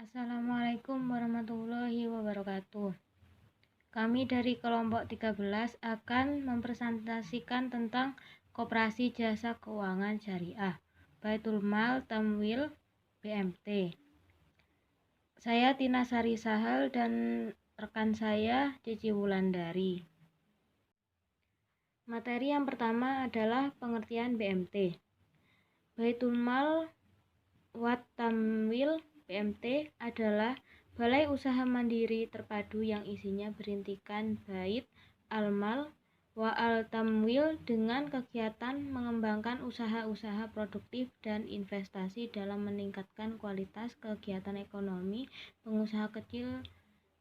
Assalamualaikum warahmatullahi wabarakatuh. Kami dari kelompok 13 akan mempresentasikan tentang Koperasi Jasa Keuangan Syariah, Baitul Mal Tamwil BMT. Saya Tina Sari Sahal dan rekan saya Cici Wulandari. Materi yang pertama adalah pengertian BMT. Baitul Mal wat Tamwil BMT adalah balai usaha mandiri terpadu yang isinya berintikan Bait Al-Mal wa Al-Tamwil dengan kegiatan mengembangkan usaha-usaha produktif dan investasi dalam meningkatkan kualitas kegiatan ekonomi pengusaha kecil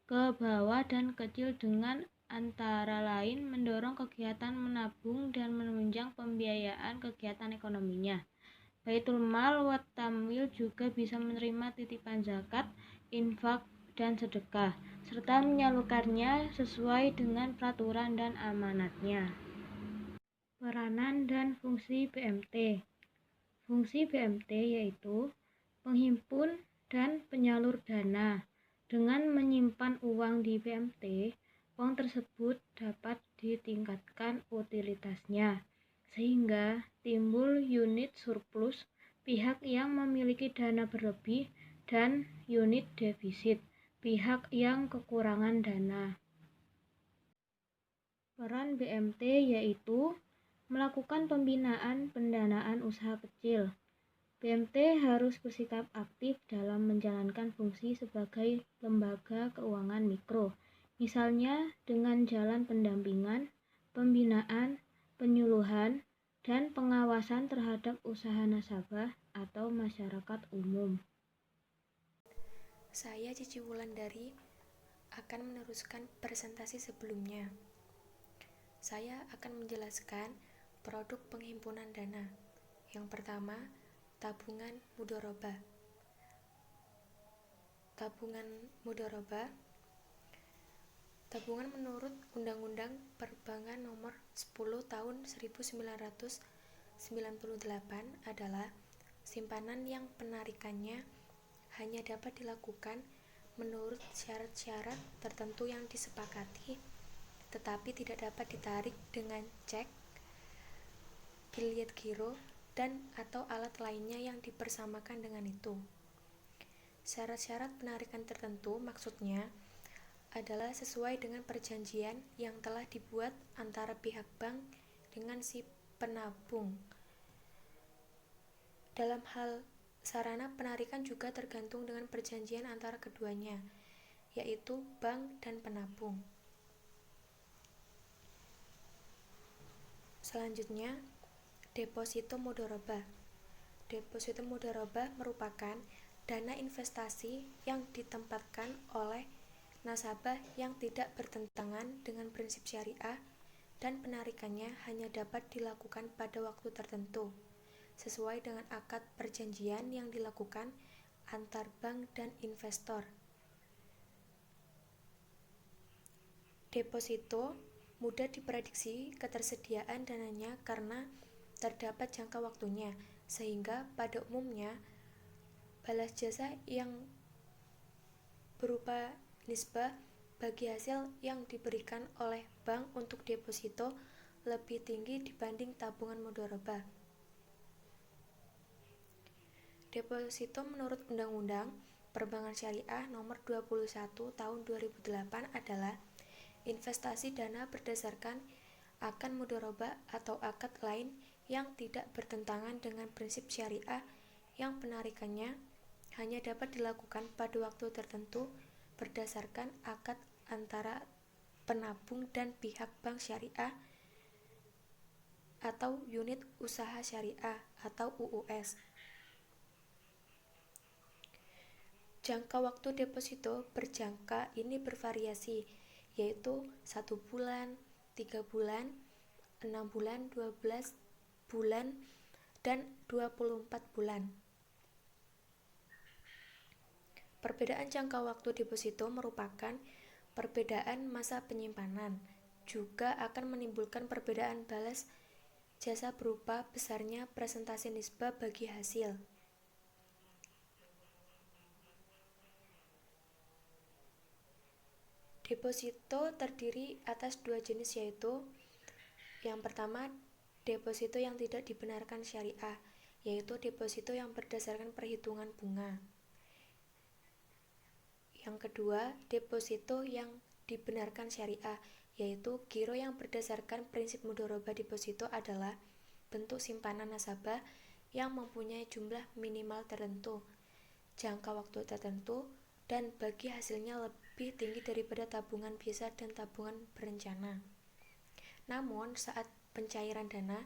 ke bawah dan kecil dengan antara lain mendorong kegiatan menabung dan menunjang pembiayaan kegiatan ekonominya. Baitul Mal wa Tamwil juga bisa menerima titipan zakat, infak, dan sedekah, serta menyalurkannya sesuai dengan peraturan dan amanatnya. Peranan dan fungsi BMT. Fungsi BMT yaitu penghimpun dan penyalur dana. Dengan menyimpan uang di BMT, uang tersebut dapat ditingkatkan utilitasnya, sehingga timbul unit surplus pihak yang memiliki dana berlebih dan unit defisit pihak yang kekurangan dana. Peran BMT yaitu melakukan pembinaan pendanaan usaha kecil. BMT harus bersikap aktif dalam menjalankan fungsi sebagai lembaga keuangan mikro, misalnya dengan jalan pendampingan, pembinaan, penyuluhan, dan pengawasan terhadap usaha nasabah atau masyarakat umum. Saya Cici Wulandari akan meneruskan presentasi sebelumnya. Saya akan menjelaskan produk penghimpunan dana. Yang pertama, tabungan mudharabah. Tabungan menurut Undang-Undang Perbankan Nomor 10 Tahun 1998 adalah simpanan yang penarikannya hanya dapat dilakukan menurut syarat-syarat tertentu yang disepakati, tetapi tidak dapat ditarik dengan cek, bilet giro, dan atau alat lainnya yang dipersamakan dengan itu. Syarat-syarat penarikan tertentu maksudnya adalah sesuai dengan perjanjian yang telah dibuat antara pihak bank dengan si penabung. Dalam hal sarana penarikan juga tergantung dengan perjanjian antara keduanya, yaitu bank dan penabung. Selanjutnya, deposito mudharabah. Deposito mudharabah merupakan dana investasi yang ditempatkan oleh nasabah yang tidak bertentangan dengan prinsip syariah dan penarikannya hanya dapat dilakukan pada waktu tertentu, sesuai dengan akad perjanjian yang dilakukan antar bank dan investor. Deposito mudah diprediksi ketersediaan dananya karena terdapat jangka waktunya, sehingga pada umumnya balas jasa yang berupa nisbah bagi hasil yang diberikan oleh bank untuk deposito lebih tinggi dibanding tabungan mudharabah. Deposito menurut Undang-Undang Perbankan Syariah Nomor 21 Tahun 2008 adalah investasi dana berdasarkan akad mudharabah atau akad lain yang tidak bertentangan dengan prinsip syariah yang penarikannya hanya dapat dilakukan pada waktu tertentu berdasarkan akad antara penabung dan pihak bank syariah atau unit usaha syariah atau UUS. Jangka waktu deposito berjangka ini bervariasi, yaitu 1 bulan, 3 bulan, 6 bulan, 12 bulan, dan 24 bulan. Perbedaan jangka waktu deposito merupakan perbedaan masa penyimpanan, juga akan menimbulkan perbedaan balas jasa berupa besarnya presentasi nisbah bagi hasil. Deposito terdiri atas dua jenis, yaitu yang pertama, deposito yang tidak dibenarkan syariah, yaitu deposito yang berdasarkan perhitungan bunga. Yang kedua, deposito yang dibenarkan syariah, yaitu giro yang berdasarkan prinsip mudharabah. Deposito adalah bentuk simpanan nasabah yang mempunyai jumlah minimal tertentu, jangka waktu tertentu, dan bagi hasilnya lebih tinggi daripada tabungan biasa dan tabungan berencana. Namun, saat pencairan dana,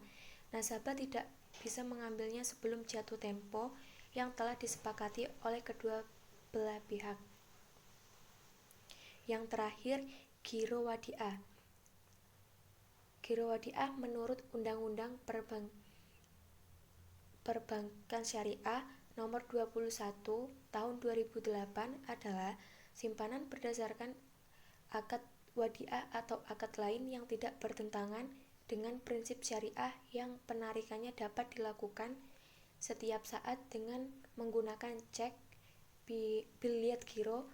nasabah tidak bisa mengambilnya sebelum jatuh tempo yang telah disepakati oleh kedua belah pihak. Yang terakhir, giro wadiah. Giro wadiah menurut Undang-Undang Perbankan Syariah Nomor 21 Tahun 2008 adalah simpanan berdasarkan akad wadiah atau akad lain yang tidak bertentangan dengan prinsip syariah yang penarikannya dapat dilakukan setiap saat dengan menggunakan cek, biliet giro,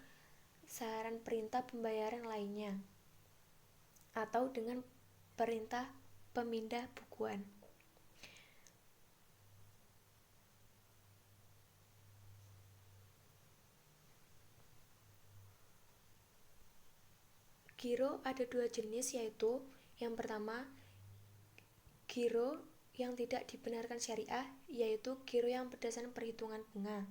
saran perintah pembayaran lainnya, atau dengan perintah pemindah bukuan. Giro ada dua jenis, yaitu yang pertama, giro yang tidak dibenarkan syariah, yaitu giro yang berdasarkan perhitungan bunga.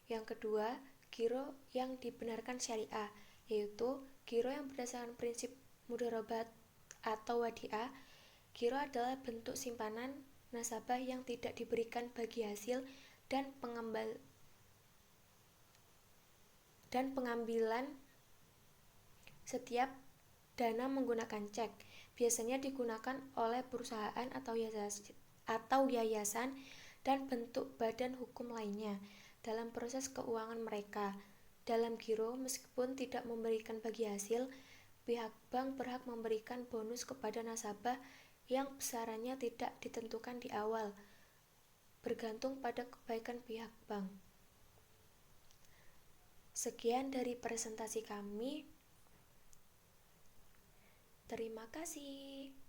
Yang kedua, giro yang dibenarkan syariah, yaitu giro yang berdasarkan prinsip mudharabah atau wadiah. Giro adalah bentuk simpanan nasabah yang tidak diberikan bagi hasil dan pengambilan setiap dana menggunakan cek, biasanya digunakan oleh perusahaan atau yayasan dan bentuk badan hukum lainnya dalam proses keuangan mereka. Dalam giro, meskipun tidak memberikan bagi hasil, pihak bank berhak memberikan bonus kepada nasabah yang besarannya tidak ditentukan di awal, bergantung pada kebaikan pihak bank. Sekian dari presentasi kami. Terima kasih.